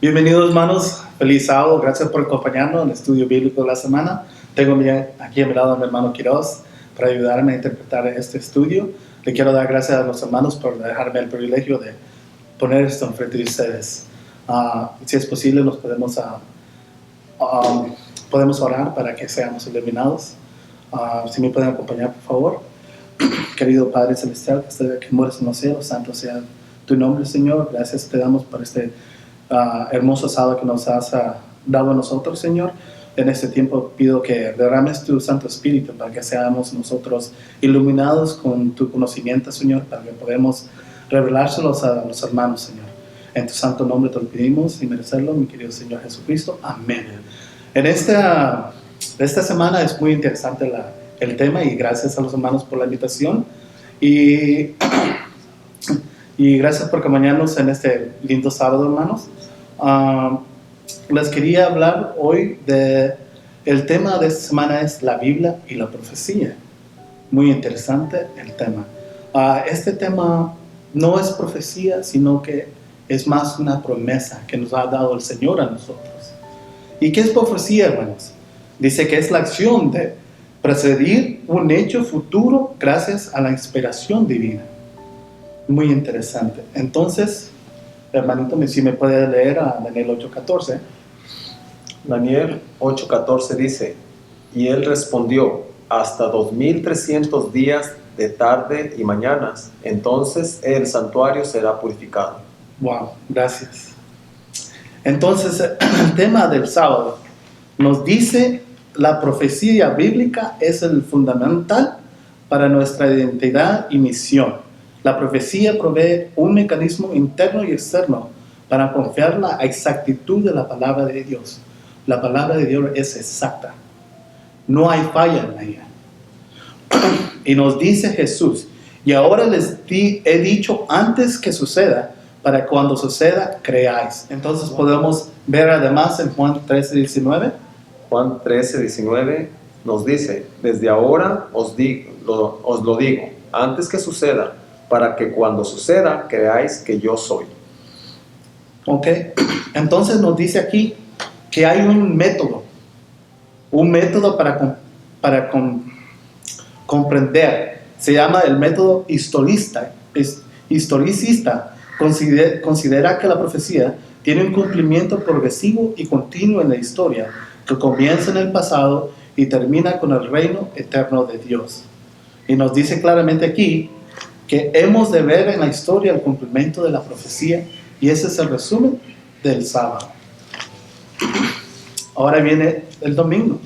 Bienvenidos, hermanos. Feliz sábado. Gracias por acompañarnos en el estudio bíblico de la semana. Tengo aquí a mi lado a mi hermano Quiroz para ayudarme a interpretar este estudio. Le quiero dar gracias a los hermanos por dejarme el privilegio de poner esto enfrente de ustedes. Si es posible, nos podemos orar para que seamos iluminados. Si me pueden acompañar, por favor. Querido Padre Celestial, que mueres en los cielos, santo sea tu nombre, Señor. Gracias te damos por este hermoso sábado que nos has dado a nosotros, Señor. En este tiempo pido que derrames tu Santo Espíritu para que seamos nosotros iluminados con tu conocimiento, Señor, para que podamos revelárselos a los hermanos, Señor. En tu santo nombre te lo pedimos y merecerlo, mi querido Señor Jesucristo. Amén. En esta semana es muy interesante el tema, y gracias a los hermanos por la invitación. Y gracias por acompañarnos en este lindo sábado, hermanos. Les quería hablar hoy el tema de esta semana es la Biblia y la profecía. Muy interesante el tema. Este tema no es profecía, sino que es más una promesa que nos ha dado el Señor a nosotros. ¿Y qué es profecía, hermanos? Dice que es la acción de precedir un hecho futuro gracias a la inspiración divina. Muy interesante. Entonces, hermanito, si me puede leer a Daniel 8:14. Daniel 8:14 dice: y él respondió, hasta 2300 días de tarde y mañanas, entonces el santuario será purificado. Wow, gracias. Entonces, el tema del sábado nos dice: la profecía bíblica es el fundamental para nuestra identidad y misión. La profecía provee un mecanismo interno y externo para confiar la exactitud de la palabra de Dios. La palabra de Dios es exacta. No hay falla en ella. Y nos dice Jesús: y ahora les he dicho antes que suceda, para cuando suceda, creáis. Entonces podemos ver además en Juan 13:19. Juan 13:19 nos dice: desde ahora os lo digo, antes que suceda, para que cuando suceda, creáis que yo soy. Ok, entonces nos dice aquí que hay un método para comprender. Se llama el método historicista. Considera que la profecía tiene un cumplimiento progresivo y continuo en la historia, que comienza en el pasado y termina con el reino eterno de Dios. Y nos dice claramente aquí que hemos de ver en la historia el cumplimiento de la profecía, y ese es el resumen del sábado. Ahora viene el domingo.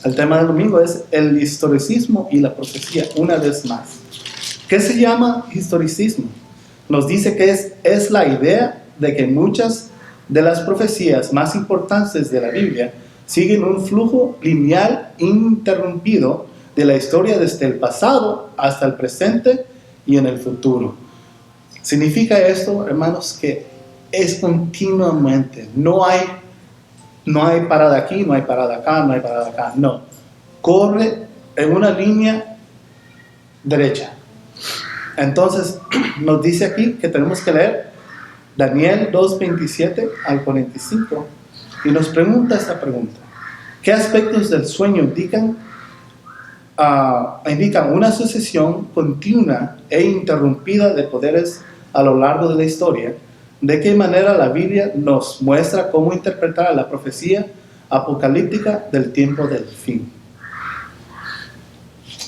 El tema del domingo es el historicismo y la profecía, una vez más. ¿Qué se llama historicismo? Nos dice que es la idea de que muchas de las profecías más importantes de la Biblia siguen un flujo lineal interrumpido de la historia desde el pasado hasta el presente y en el futuro. Significa esto, hermanos, que es continuamente. No hay parada aquí, no hay parada acá, no hay parada acá. No. Corre en una línea derecha. Entonces, nos dice aquí que tenemos que leer Daniel 2:27 al 45 y nos pregunta esta pregunta: ¿qué aspectos del sueño indican una sucesión continua e interrumpida de poderes a lo largo de la historia? ¿De qué manera la Biblia nos muestra cómo interpretar la profecía apocalíptica del tiempo del fin?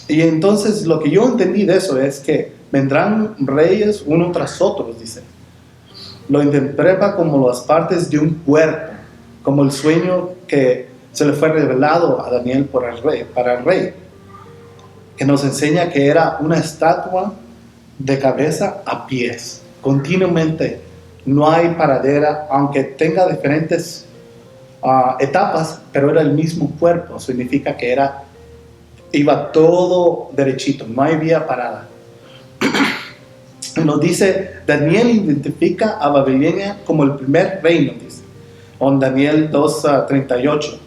Y entonces lo que yo entendí de eso es que vendrán reyes uno tras otro, dice. Lo interpreta como las partes de un cuerpo, como el sueño que se le fue revelado a Daniel para el rey, que nos enseña que era una estatua de cabeza a pies, continuamente. No hay paradera, aunque tenga diferentes etapas, pero era el mismo cuerpo. Significa que iba todo derechito, no había parada. Nos dice, Daniel identifica a Babilonia como el primer reino, dice, en Daniel 2:38.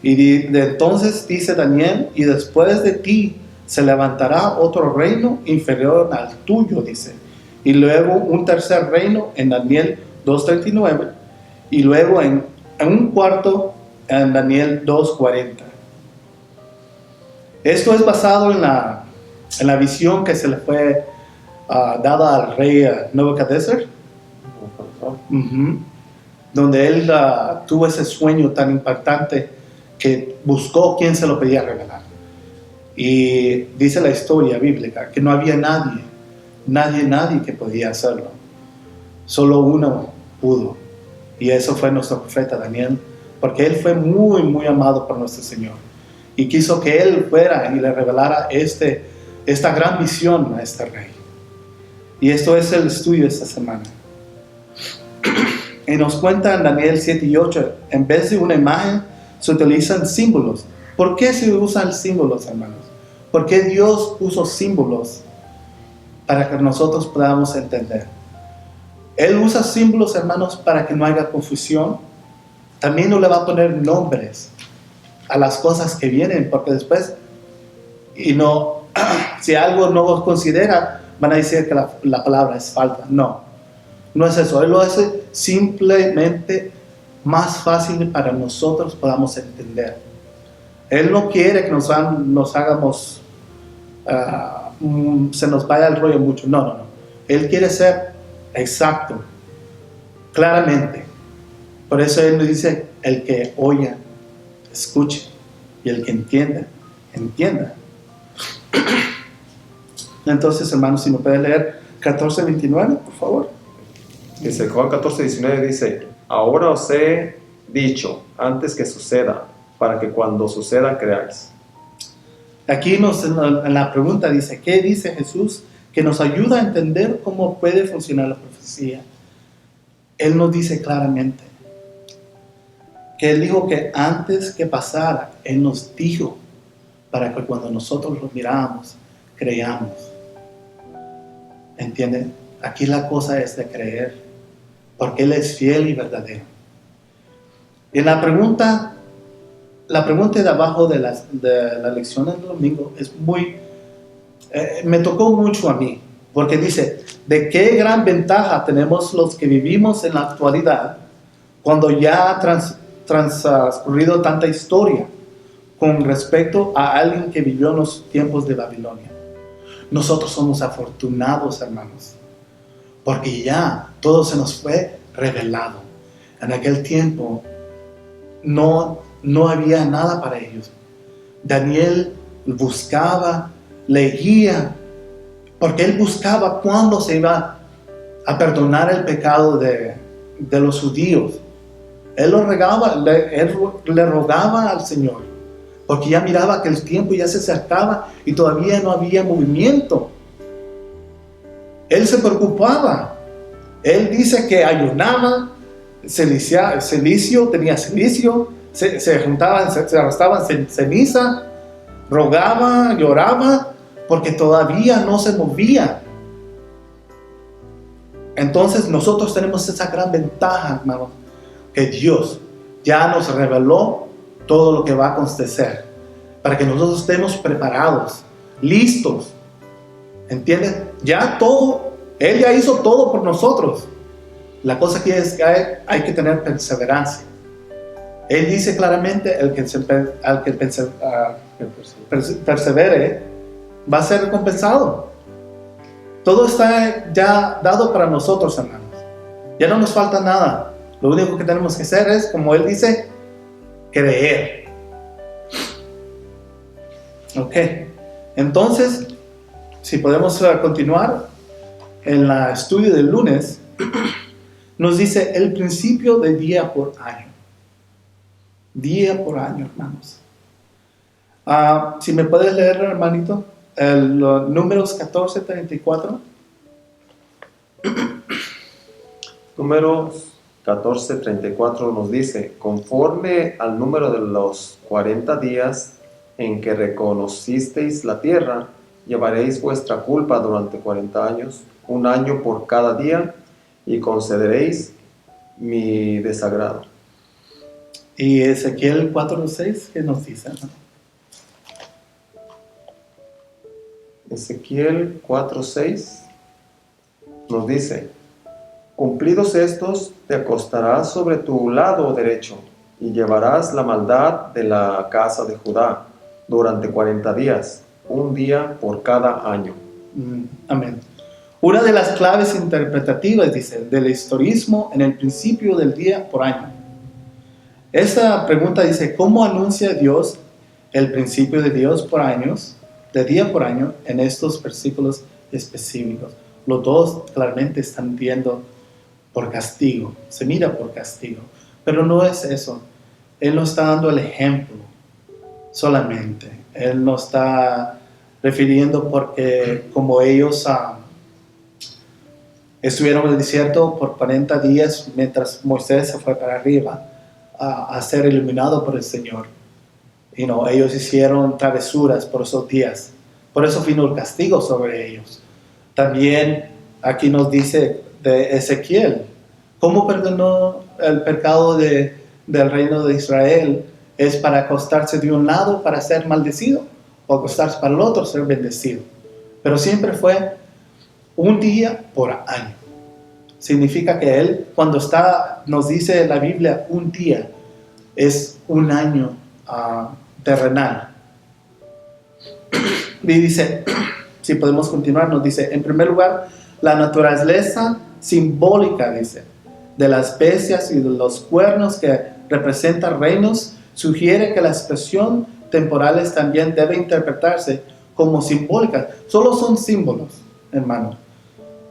Y entonces dice Daniel: y después de ti se levantará otro reino inferior al tuyo, dice. Y luego un tercer reino en Daniel 2:39 y luego en un cuarto en Daniel 2:40. Esto es basado en la visión que se le fue dada al rey Nebuchadnezzar, donde él tuvo ese sueño tan impactante que buscó quien se lo podía revelar. Y dice la historia bíblica que no había nadie que podía hacerlo. Solo uno pudo. Y eso fue nuestro profeta Daniel, porque él fue muy, muy amado por nuestro Señor. Y quiso que él fuera y le revelara esta gran visión a este rey. Y esto es el estudio de esta semana. Y nos cuenta en Daniel 7:8, en vez de una imagen, se utilizan símbolos. ¿Por qué se usan símbolos, hermanos? ¿Por qué Dios puso símbolos para que nosotros podamos entender? Él usa símbolos, hermanos, para que no haya confusión. También no le va a poner nombres a las cosas que vienen, porque después, si algo no lo considera, van a decir que la palabra es falta. No es eso. Él lo hace simplemente más fácil para nosotros podamos entender. Él no quiere que nos hagamos, se nos vaya el rollo mucho. No. Él quiere ser exacto, claramente. Por eso Él nos dice, el que oya, escuche, y el que entienda, entienda. Entonces, hermanos, si me puede leer 14:29, por favor. Dice Juan 14:19, dice: ahora os he dicho antes que suceda, para que cuando suceda creáis. Aquí en la pregunta dice, ¿qué dice Jesús? Que nos ayuda a entender cómo puede funcionar la profecía. Él nos dice claramente que Él dijo que antes que pasara, Él nos dijo para que cuando nosotros lo miramos, creamos. ¿Entienden? Aquí la cosa es de creer, porque Él es fiel y verdadero. Y en la pregunta de abajo de la lección del domingo es me tocó mucho a mí, porque dice, ¿de qué gran ventaja tenemos los que vivimos en la actualidad cuando ya ha transcurrido tanta historia con respecto a alguien que vivió en los tiempos de Babilonia? Nosotros somos afortunados, hermanos, porque ya todo se nos fue revelado. En aquel tiempo no había nada para ellos. Daniel buscaba, leía, porque él buscaba cuándo se iba a perdonar el pecado de los judíos. Él le rogaba al Señor, porque ya miraba que el tiempo ya se acercaba y todavía no había movimiento. Él se preocupaba. Él dice que ayunaba, tenía silicio, se juntaban, se arrastraban ceniza, rogaba, lloraba, porque todavía no se movía. Entonces nosotros tenemos esa gran ventaja, hermanos, que Dios ya nos reveló todo lo que va a acontecer, para que nosotros estemos preparados, listos. ¿Entienden? Ya todo, Él ya hizo todo por nosotros. La cosa aquí es que hay que tener perseverancia. Él dice claramente, el que persevere va a ser recompensado. Todo está ya dado para nosotros, hermanos. Ya no nos falta nada. Lo único que tenemos que hacer es, como Él dice, creer. Ok. Entonces, si podemos continuar en el estudio del lunes, nos dice el principio de día por año. Día por año, hermanos. Si me puedes leer, hermanito, Números 14:34. Números 14:34 nos dice: conforme al número de los 40 días en que reconocisteis la tierra, llevaréis vuestra culpa durante 40 años, un año por cada día, y concederéis mi desagrado. Y Ezequiel 4:6, ¿qué nos dice, hermano? Ezequiel 4:6 nos dice: Cumplidos estos, te acostarás sobre tu lado derecho y llevarás la maldad de la casa de Judá durante 40 días, un día por cada año. Amén. Una de las claves interpretativas, dice, del historismo en el principio del día por año. Esta pregunta dice, ¿cómo anuncia Dios el principio de Dios por años, de día por año, en estos versículos específicos? Los dos claramente están viendo por castigo, se mira por castigo, pero no es eso. Él no está dando el ejemplo solamente, Él no está refiriendo porque como ellos estuvieron en el desierto por 40 días mientras Moisés se fue para arriba a ser iluminado por el Señor. Ellos hicieron travesuras por esos días, por eso vino el castigo sobre ellos. También aquí nos dice de Ezequiel, cómo perdonó el pecado del reino de Israel, es para acostarse de un lado para ser maldecido, o acostarse para el otro ser bendecido. Pero siempre fue un día por año. Significa que Él, cuando nos dice la Biblia un día, es un año terrenal. Y dice, si podemos continuar, nos dice, en primer lugar, la naturaleza simbólica, dice, de las bestias y de los cuernos que representan reinos, sugiere que la expresión temporales también debe interpretarse como simbólicas. Solo son símbolos, hermano.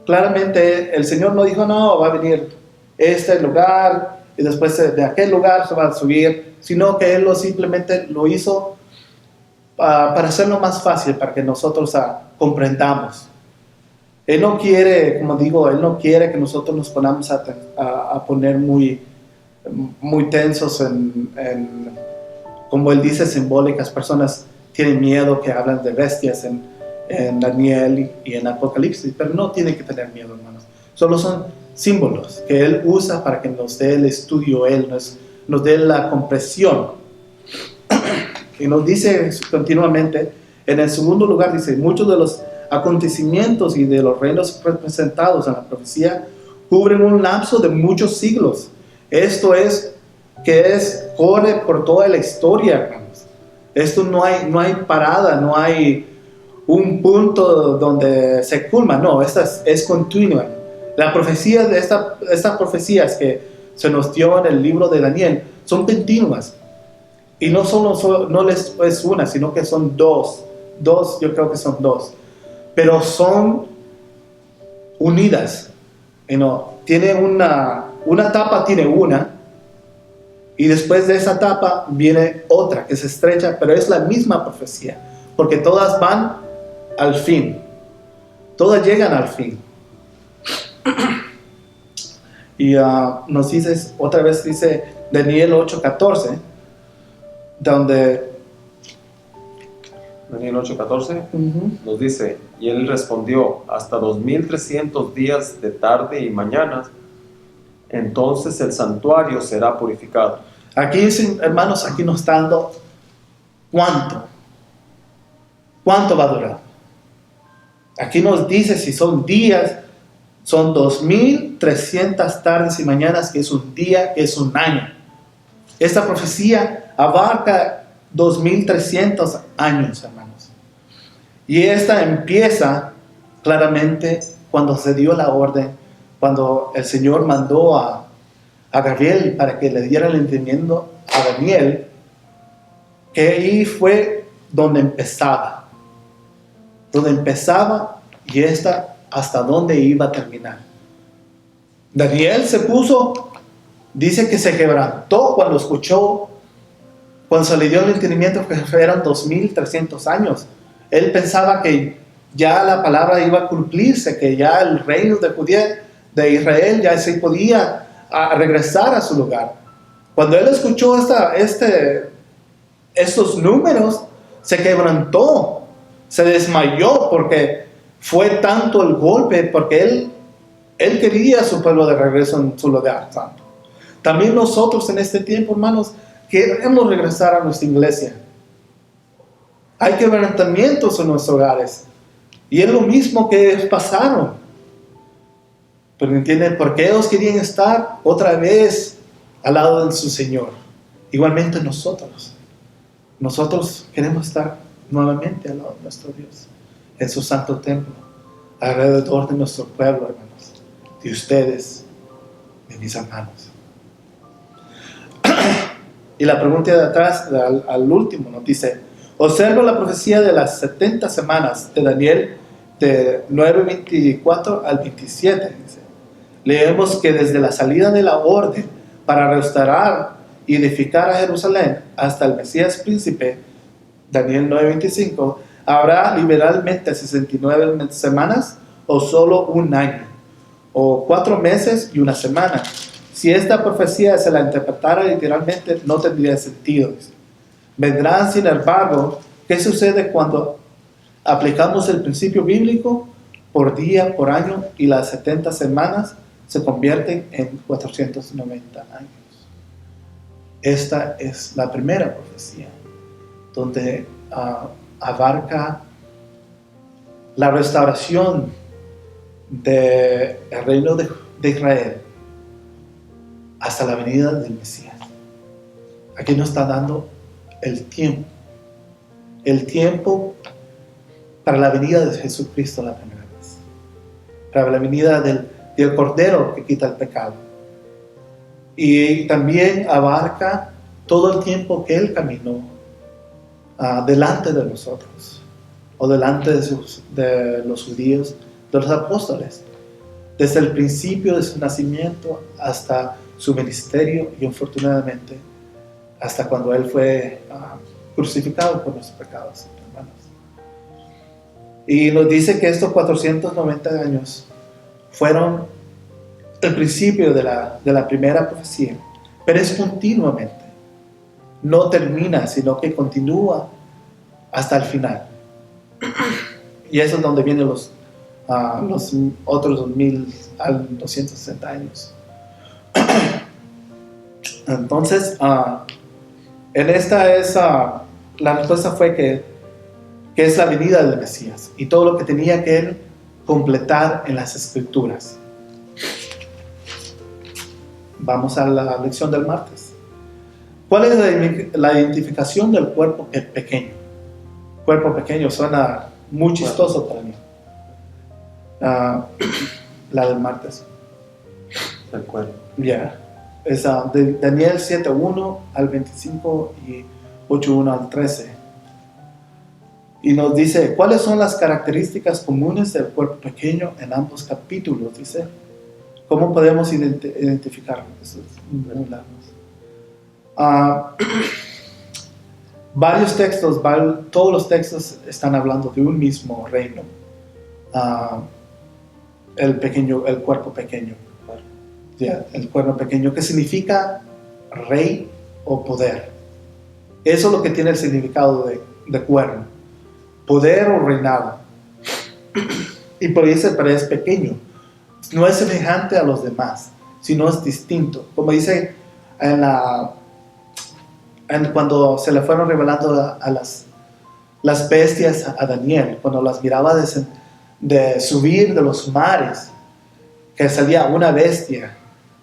Claramente el Señor no dijo, no, va a venir este lugar y después de aquel lugar se va a subir, sino que Él simplemente lo hizo para hacerlo más fácil, para que nosotros comprendamos. Él no quiere, como digo, Él no quiere que nosotros nos ponamos a poner muy tensos como Él dice, simbólicas. Personas tienen miedo que hablan de bestias en Daniel y en Apocalipsis, pero no tienen que tener miedo, hermanos. Solo son símbolos que Él usa para que nos dé el estudio, Él nos dé la comprensión. Y nos dice continuamente, en el segundo lugar, dice, muchos de los acontecimientos y de los reinos representados en la profecía cubren un lapso de muchos siglos. Esto es, corre por toda la historia, hermanos. Esto no hay parada, no hay un punto donde se culma, no, esta es continua. La profecía de estas profecías que se nos dio en el libro de Daniel son continuas. Y no es una, sino que son dos, yo creo que son dos. Pero son unidas. Tiene una etapa, tiene una, y después de esa etapa viene otra que se estrecha, pero es la misma profecía, porque todas van al fin, todas llegan al fin. Y nos dice, otra vez dice Daniel 8:14, donde Daniel 8:14 nos dice, y él respondió, hasta 2300 días de tarde y mañanas, entonces el santuario será purificado. Aquí, hermanos, aquí nos está dando cuánto va a durar. Aquí nos dice si son días, son 2300 tardes y mañanas, que es un día, que es un año. Esta profecía abarca 2300 años, hermanos. Y esta empieza claramente cuando se dio la orden, cuando el Señor mandó a Gabriel para que le diera el entendimiento a Daniel, que ahí fue donde empezaba y hasta dónde iba a terminar. Daniel dice que se quebrantó cuando se le dio el entendimiento que eran 2300 años. Él pensaba que ya la palabra iba a cumplirse, que ya el reino de Israel ya se podía regresar a su lugar. Cuando él escuchó estos números, se quebrantó, se desmayó, porque fue tanto el golpe, porque él quería a su pueblo de regreso en su lugar santo. También nosotros en este tiempo, hermanos, queremos regresar a nuestra iglesia. Hay quebrantamientos en nuestros hogares, y es lo mismo que pasaron. Pero entienden por qué ellos querían estar otra vez al lado de su Señor. Igualmente nosotros queremos estar nuevamente al lado de nuestro Dios, en su santo templo, alrededor de nuestro pueblo, hermanos, de ustedes, de mis hermanos. Y la pregunta de atrás, al último, nos dice: observo la profecía de las 70 semanas de Daniel, de 9:24 al 27. Dice. Leemos que desde la salida de la orden para restaurar y edificar a Jerusalén hasta el Mesías príncipe, Daniel 9:25, habrá liberalmente 69 semanas o solo un año, o 4 meses y una semana. Si esta profecía se la interpretara literalmente, no tendría sentido. Vendrán, sin embargo, ¿qué sucede cuando aplicamos el principio bíblico por día, por año, y las 70 semanas se convierten en 490 años? Esta es la primera profecía, donde abarca la restauración del reino de Israel hasta la venida del Mesías. Aquí nos está dando el tiempo para la venida de Jesucristo la primera vez, para la venida del Cordero que quita el pecado. Y también abarca todo el tiempo que Él caminó delante de nosotros, o delante de los judíos, de los apóstoles, desde el principio de su nacimiento hasta su ministerio, y afortunadamente hasta cuando Él fue crucificado por nuestros pecados, hermanos. Y nos dice que estos 490 años fueron el principio de la primera profecía, pero es continuamente. No termina, sino que continúa hasta el final. Y eso es donde vienen los otros 260 años. Entonces, en esta la respuesta fue que es la venida del Mesías y todo lo que tenía que él completar en las Escrituras. Vamos a la lección del martes. ¿Cuál es la identificación del cuerpo pequeño? Cuerpo pequeño suena muy chistoso para mí. La del martes. El cuerpo. Ya. Es de Daniel 7:1 al 25 y 8:1 al 13. Y nos dice, ¿cuáles son las características comunes del cuerpo pequeño en ambos capítulos? Dice, ¿cómo podemos identificarlo? Eso es muy largo. Varios textos, todos los textos están hablando de un mismo reino. El cuerpo pequeño. El cuerpo pequeño, que significa rey o poder. Eso es lo que tiene el significado de cuerno. Poder o reinado. Y por eso, pero es pequeño. No es semejante a los demás, sino es distinto. Como dice cuando se le fueron revelando a las bestias a Daniel, cuando las miraba de subir de los mares, que salía una bestia,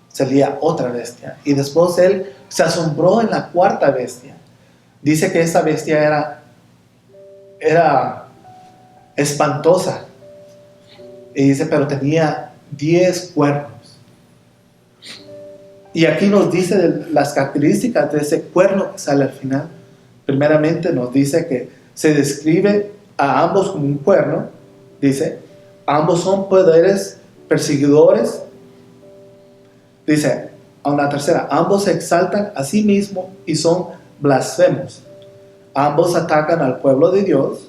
salía otra bestia, y después él se asombró en la cuarta bestia. Dice que esa bestia era espantosa, y dice, pero tenía 10 cuernos. Y aquí nos dice las características de ese cuerno que sale al final. Primeramente nos dice que se describe a ambos como un cuerno. Dice, ambos son poderes perseguidores. Dice, a una tercera, ambos se exaltan a sí mismos y son blasfemos. Ambos atacan al pueblo de Dios.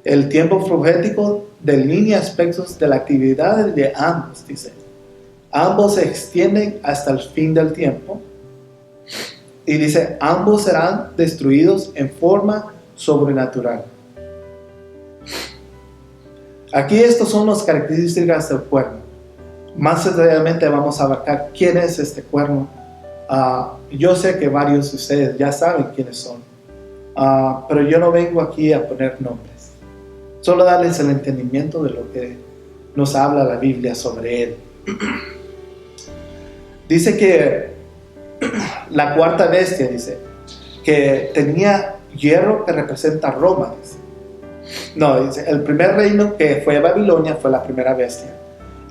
El tiempo profético delinea aspectos de la actividad de ambos, dice. Ambos se extienden hasta el fin del tiempo. Y dice, ambos serán destruidos en forma sobrenatural. Aquí estas son las características del cuerno. Más detalladamente vamos a abarcar quién es este cuerno. Yo sé que varios de ustedes ya saben quiénes son. Pero yo no vengo aquí a poner nombres. Solo darles el entendimiento de lo que nos habla la Biblia sobre él. Dice que la cuarta bestia, dice, que tenía hierro que representa Roma, dice. No, dice, el primer reino que fue Babilonia fue la primera bestia.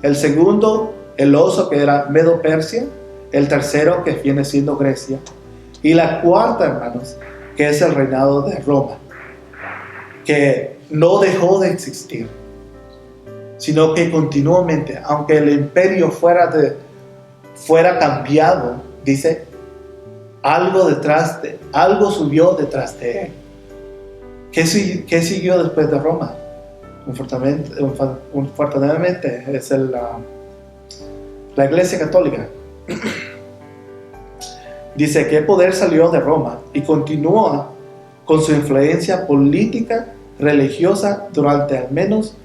El segundo, el oso, que era Medo-Persia. El tercero, que viene siendo Grecia. Y la cuarta, hermanos, que es el reinado de Roma, que no dejó de existir, sino que continuamente, aunque el imperio fuera cambiado, dice, algo subió detrás de él. ¿Qué siguió después de Roma? Unfortunadamente es la Iglesia Católica. Dice que el poder salió de Roma y continúa con su influencia política, religiosa durante al menos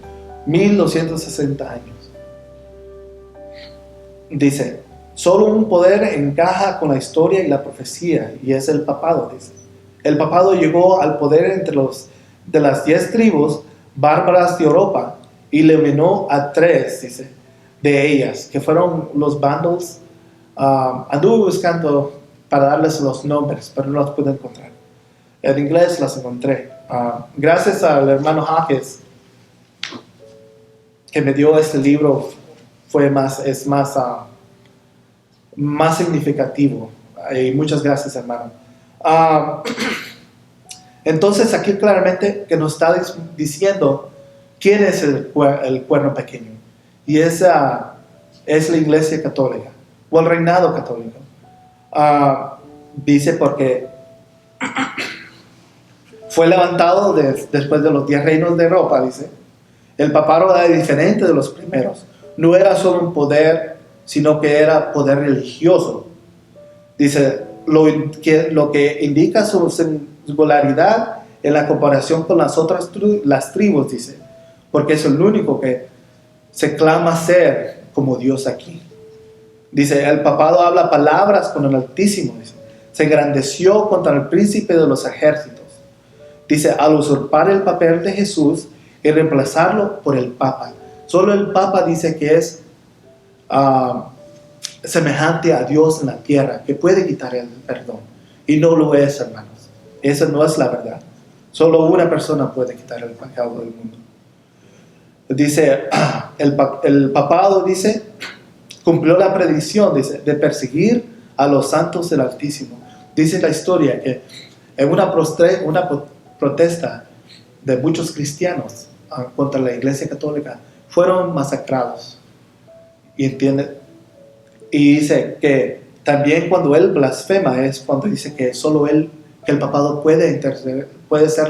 1260 años. Dice, solo un poder encaja con la historia y la profecía, y es el papado, dice. El papado llegó al poder de las 10 tribus bárbaras de Europa y eliminó a 3, dice, de ellas, que fueron los Vandals. Anduve buscando para darles los nombres, pero no los pude encontrar. En inglés las encontré. Gracias al hermano Hodges, que me dio este libro, es más significativo. Y muchas gracias, hermano. Entonces aquí claramente que nos está diciendo quién es el cuerno pequeño. Y esa es la Iglesia Católica, o el reinado católico. Dice porque fue levantado después de los 10 reinos de Europa, dice. El papado era diferente de los primeros. No era solo un poder, sino que era poder religioso. Dice, lo que indica su singularidad en la comparación con las otras las tribus, dice. Porque es el único que se clama ser como Dios aquí. Dice, el papado habla palabras con el Altísimo, dice. Se engrandeció contra el príncipe de los ejércitos. Dice, al usurpar el papel de Jesús y reemplazarlo por el Papa. Solo el Papa dice que es semejante a Dios en la tierra, que puede quitar el perdón. Y no lo es, hermanos. Esa no es la verdad. Solo una persona puede quitar el pecado del mundo. Dice, el papado, dice, cumplió la predicción, dice, de perseguir a los santos del Altísimo. Dice la historia que en una protesta de muchos cristianos contra la Iglesia Católica fueron masacrados. Y dice que también cuando él blasfema es cuando dice que solo él, que el papado puede ser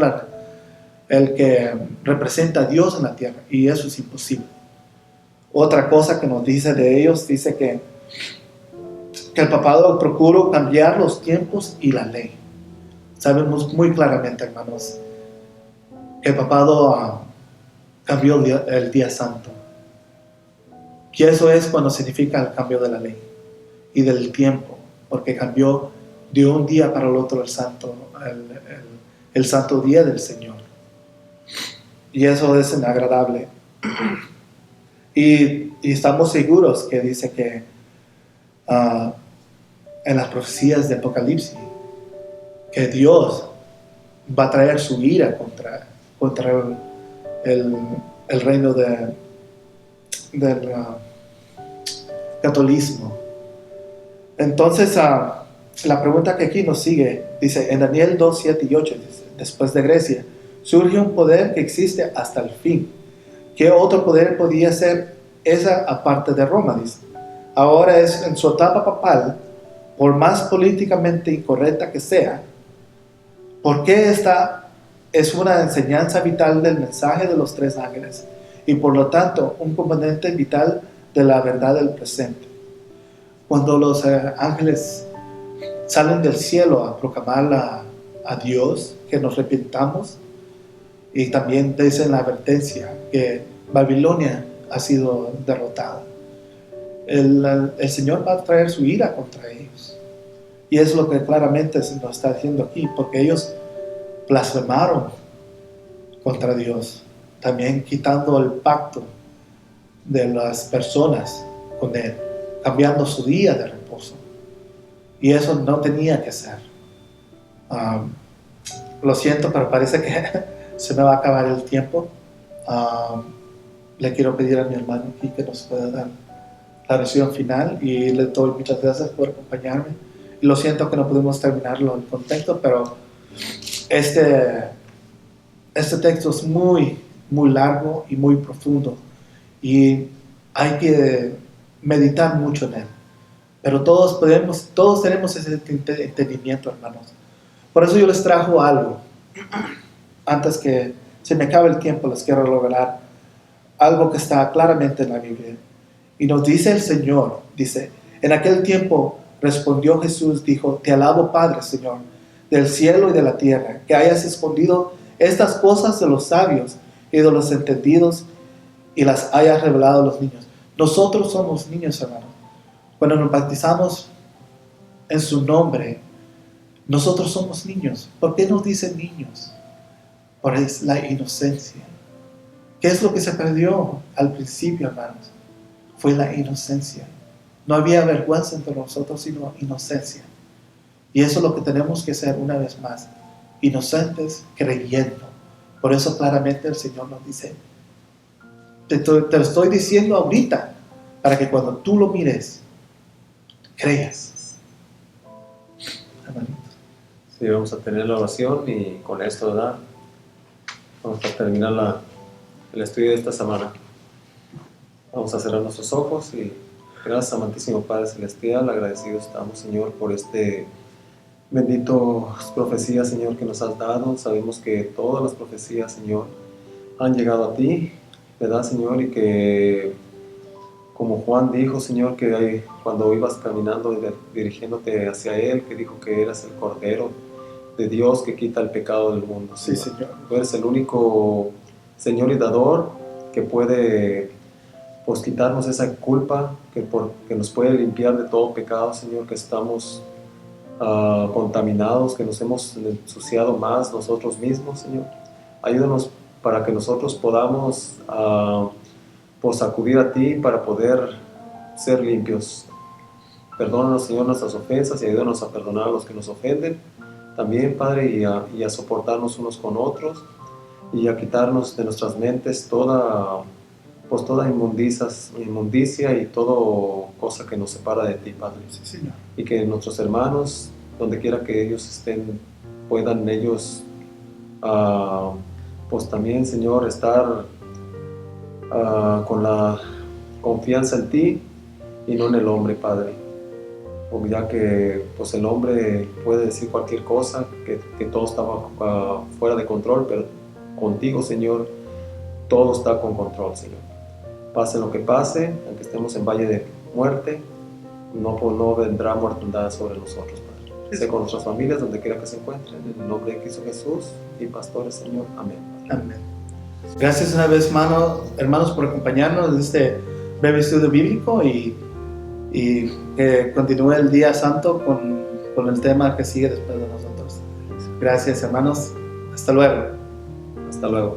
el que representa a Dios en la tierra, y eso es imposible. Otra cosa que nos dice de ellos, dice que el papado procuró cambiar los tiempos y la ley. Sabemos muy claramente, hermanos, que el papado cambió el día santo. Y eso es cuando significa el cambio de la ley y del tiempo, porque cambió de un día para el otro el santo día del Señor. Y eso es inagradable. Y estamos seguros que dice que en las profecías de Apocalipsis, que Dios va a traer su ira contra el reino del catolicismo. Entonces, la pregunta que aquí nos sigue, dice, en Daniel 2, 7 y 8, dice, después de Grecia, surge un poder que existe hasta el fin. ¿Qué otro poder podía ser esa aparte de Roma? Dice. Ahora es en su etapa papal, por más políticamente incorrecta que sea, porque esta es una enseñanza vital del mensaje de los 3 ángeles y por lo tanto un componente vital de la verdad del presente. Cuando los ángeles salen del cielo a proclamar a Dios que nos arrepintamos, y también dicen la advertencia que Babilonia ha sido derrotada, el Señor va a traer su ira contra ellos. Y es lo que claramente se nos está diciendo aquí, porque ellos blasfemaron contra Dios, también quitando el pacto de las personas con Él, cambiando su día de reposo. Y eso no tenía que ser. Lo siento, pero parece que se me va a acabar el tiempo. Le quiero pedir a mi hermano aquí que nos pueda dar la oración final, y le doy muchas gracias por acompañarme. Y lo siento que no pudimos terminarlo en contexto, pero este texto es muy, muy largo y muy profundo, y hay que meditar mucho en él. Pero todos tenemos ese entendimiento, hermanos. Por eso yo les trajo algo. Antes que se me acabe el tiempo, les quiero revelar algo que está claramente en la Biblia. Y nos dice el Señor, dice, en aquel tiempo respondió Jesús, dijo, te alabo Padre, Señor, del cielo y de la tierra, que hayas escondido estas cosas de los sabios y de los entendidos y las hayas revelado a los niños. Nosotros somos niños, hermanos. Cuando nos bautizamos en su nombre, nosotros somos niños. ¿Por qué nos dicen niños? Por la inocencia. ¿Qué es lo que se perdió al principio, hermanos? Fue la inocencia. No había vergüenza entre nosotros, sino inocencia. Y eso es lo que tenemos que ser una vez más. Inocentes creyendo. Por eso claramente el Señor nos dice, te lo estoy diciendo ahorita, para que cuando tú lo mires, creas. Hermanitos. Sí, vamos a tener la oración, y con esto, ¿verdad?, vamos a terminar el estudio de esta semana. Vamos a cerrar nuestros ojos y gracias, amantísimo Padre Celestial, agradecidos estamos, Señor, por este bendito profecía, Señor, que nos has dado. Sabemos que todas las profecías, Señor, han llegado a ti, ¿verdad, Señor? Y que, como Juan dijo, Señor, que cuando ibas caminando y dirigiéndote hacia Él, que dijo que eras el Cordero de Dios que quita el pecado del mundo, Señor. Sí, Señor. Tú eres el único Señor y dador que puede, pues, quitarnos esa culpa, que nos puede limpiar de todo pecado, Señor, que estamos contaminados, que nos hemos ensuciado más nosotros mismos, Señor. Ayúdanos para que nosotros podamos pues acudir a ti para poder ser limpios. Perdónanos, Señor, nuestras ofensas, y ayúdanos a perdonar a los que nos ofenden también, Padre, y a soportarnos unos con otros, y a quitarnos de nuestras mentes toda inmundicia y toda cosa que nos separa de ti, Padre. Sí, Señor. Y que nuestros hermanos, donde quiera que ellos estén, puedan ellos pues también, Señor, estar con la confianza en ti y no en el hombre, Padre. Porque ya que pues el hombre puede decir cualquier cosa, que todo está fuera de control, pero contigo, Señor, todo está con control, Señor. Pase lo que pase, aunque estemos en valle de muerte, no vendrá mortandad sobre nosotros, Padre. Sé con nuestras familias, donde quiera que se encuentren, en el nombre de Cristo Jesús y pastores, Señor. Amén. Amén. Gracias una vez, hermanos, por acompañarnos en este breve estudio bíblico, y que continúe el día santo con el tema que sigue después de nosotros. Gracias, hermanos. Hasta luego. Hasta luego.